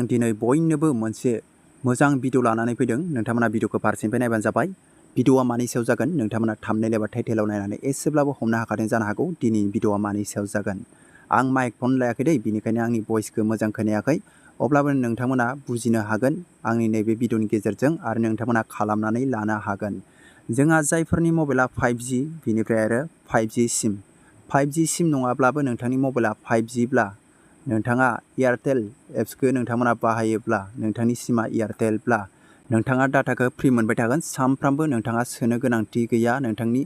आं दिनै बयनोबो मोनसे मोजां भिडिअ लानानै फैदों। नोंथांमोना भिडिअखौ फारसेनिफ्राय नायबानो जाबाय। भिडिअआ मानि सायाव जागोन नोंथांमोना थाम्बनेल एबा टाइटेलाव नायनानै एसेब्लाबो हमनो हाखादों जानो हागौ दिनैनि भिडिअआ मानि सायाव जागोन। आं माइक फन लायाखै दै, बेनिखायनो आंनि भइसखौ मोजां खोनायाखै। अब्लाबो नोंथांमोना बुजिनो हागोन आंनि नैबे भिडिअनि गेजेरजों आरो नोंथांमोना खालामनानै लानो हागोन। जोंहा जायफोरनि मबाइला 5G बिनिफ्राय आरो 5G सिम 5G सिम नङाब्लाबो नोंथांनि मबाइला 5G ब्ला नोंथाङा एयारटेल एप्सखौ नोंथांमोना बाहायोब्ला नोंथांनि सिमा एयारटेलब्ला नोंथाङा डाटाखौ फ्रि मोनबाय थागोन। सानफ्रामबो नोंथाङा सोनो गोनांथि गैया। नोंथांनि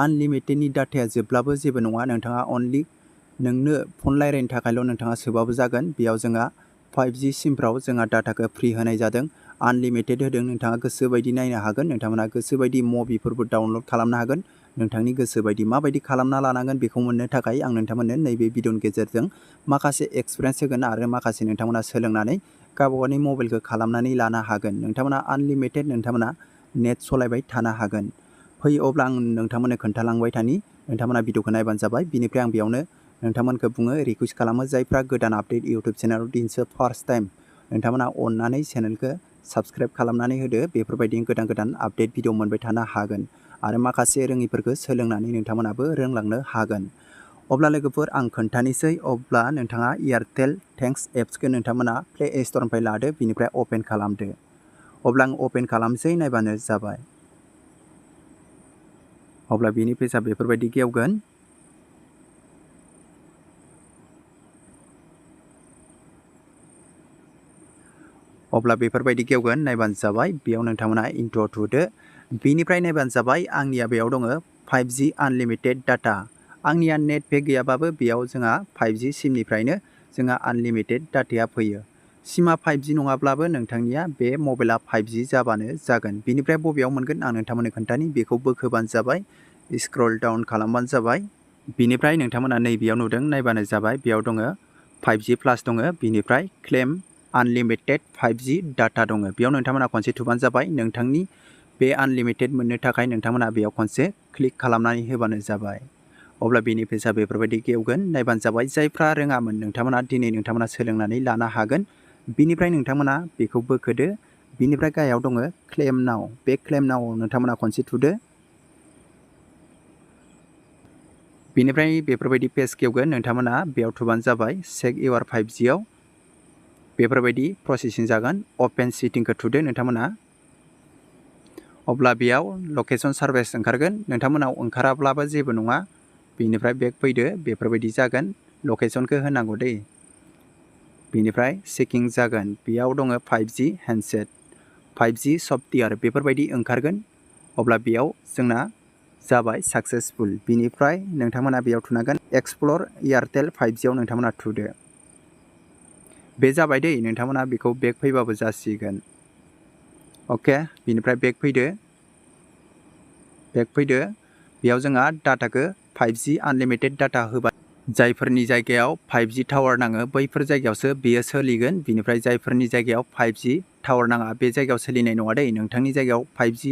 आनलिमिटेडनि डाटाया जोबब्लाबो जेबो नङा। नोंथाङा अनलि नोंनो फन रायलायनो थाखायल' नोंथाङा सोबाबो जागोन। बेयाव जोंहा 5G सिमफ्राव जोंहा डाटाखौ फ्रि होनाय जादों। आनलिमिटेड होदों। नोंथाङा गोसो बायदि नायनो हागोन। नोंथांमोना गोसो बायदि मुभिफोरबो डाउनलड खालामनो हागोन। नोंथांनि गोसो बायदि माबायदि खालामना लानांगोन बेखौ मोननो थाखाय आं नोंथांमोननो नैबे भिडिअनि गेजेरजों माखासे एक्सपिरियेन्स होगोन आरो माखासे नोंथांमोना सोलोंनानै गावबागावनि मबाइलखौ खालामनानै लानो हागोन। नोंथांमोना आनलिमिटेड नोंथांमोना नेट सलायबाय थानो हागोन। फै अब्ला आं नोंथांमोननो खोन्थालांबाय थानि, नोंथांमोना भिडिअखौ नायबानो जाबाय। बिनिफ्राय आं बेयावनो नोंथांमोनखौ बुङो, रिकुवेस्ट खालामो जायफ्रा गोदान आपडेट इउटुब चेनेलाव दिनैसो फार्स्ट टाइम नोंथांमोना अननानै चेनेलखौ साबस्क्राइब खालामनानै होदो। बेफोरबायदि गोदान गोदान आपडेट भिडिअ मोनबाय थानो हागोन आरो माखासे रोङिफोरखौ सोलोंनानै नोंथांमोनाबो रोंलांनो हागोन। अब्ला लोगोफोर आं खोन्थानोसै। अब्ला नोंथाङा एयारटेल थेंक्स एप्सखौ नोंथांमोना प्ले स्टरनिफ्राय लादो, बिनिफ्राय अपेन खालामदो। अब्ला आं अपेन खालामसै, नायबानो जाबाय। अब्ला बिनि पेजआ बेफोरबायदि गेवगोन। अब्ला बेफोरबायदि गेवगोन, नायबानो जाबाय। बेयाव नोंथांमोना इन्टुआव थुदो। बिनिफ्राय नायबानो जाबाय। आंनिया बेयाव दङ 5G आनलिमिटेड डाटा। आंनिया नेट पेक गैयाबाबो बेयाव जोंहा 5G सिमनिफ्रायनो जोंहा आनलिमिटेड डाटाया फैयो। सिमा 5G नङाब्लाबो नोंथांनिया बे मबाइला 5G जाबानो जागोन। बिनिफ्राय बबेयाव मोनगोन आं नोंथांमोननो खोन्थानि, बेखौ बोखोबानो जाबाय, स्क्रल डाउन खालामबानो जाबाय। बिनिफ्राय नोंथांमोना नैबेयाव नुदों, नायबानो जाबाय। बेयाव दङ 5G प्लास दङ। बिनिफ्राय क्लेम आनलिमिटेड 5G डाटा दङ। बेयाव नोंथांमोना खनसे थुबानो जाबाय। नोंथांनि बे आनलिमिटेड मोननो थाखाय नोंथांमोना बेयाव खनसे क्लिक खालामनानै होबानो जाबाय। अब्ला बेनि पेजआ बेफोरबायदि गेवगोन, नायबानो जाबाय। जायफ्रा रोङामोन नोंथांमोना दिनै नोंथांमोना सोलोंनानै लानो हागोन। बिनिफ्राय नोंथांमोना बेखौ बोखोदो। बिनिफ्राय गाहायाव दङ क्लेम नाउ। बे क्लेम नाउआव नोंथांमोना खनसे थुदो। बिनिफ्राय बेफोरबायदि पेज गेवगोन, नोंथांमोना बेयाव थुबानो जाबाय। चेक इउर 5Gआव बेफोरबायदि प्रसेसिं जागोन। अपेन सेटिंखौ थुदो नोंथांमोना। अब्ला बेयाव लकेसन सार्भिस ओंखारगोन। नोंथांमोनाव ओंखाराब्लाबो जेबो नङा। बिनिफ्राय बेक फैदो, बेफोरबायदि जागोन। लकेसनखौ होनांगौ दै। बिनिफ्राय चेकिं जागोन। बेयाव दङ 5G हेन्डसेट, 5G सफ्टवेयार बेफोरबायदि ओंखारगोन। अब्ला बेयाव जोंना जाबाय साक्सेसफुल। बिनिफ्राय नोंथांमोना बेयाव थुनांगोन एक्सप्लर एयारटेल 5Gआव नोंथांमोना थुदो। बे जाबाय दै। नोंथांमोना बेखौ बेक फैबाबो जासिगोन। अके, बिनिफ्राय बेक फैदो। बेयाव जोंहा डाटाखौ 5G आनलिमिटेड डाटा होबाय। जायफोरनि जायगायाव 5G टावार नाङो बैफोर जायगायावसो बेयो सोलिगोन। बिनिफ्राय जायफोरनि जायगायाव 5G टावार नाङा बे जायगायाव सोलिनाय नङा दै। नोंथांनि जायगायाव 5G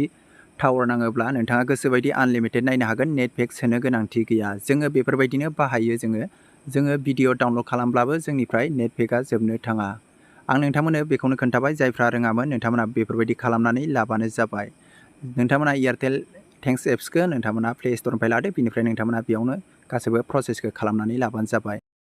टावार नाङोब्ला नोंथाङा गोसोबायदि आनलिमिटेड नायनो हागोन। नेट पेक सोनो गोनांथि गैया। जोङो बेफोरबायदिनो बाहायो। जोङो भिडिअ डाउनलड खालामब्लाबो जोंनिफ्राय नेट पेकआ जोबनो थाङा। आं नोंथांमोननो बेखौनो खोन्थाबाय। जायफ्रा रोङामोन नोंथांमोना बेफोरबायदि खालामनानै लाबानो जाबाय। नोंथांमोना एयारटेल थेंक्स एप्सखौ नोंथांमोना प्ले स्टरनिफ्राय लादो। बिनिफ्राय नोंथांमोना बेयावनो गासैबो प्रसेसखौ खालामनानै लाबानो जाबाय।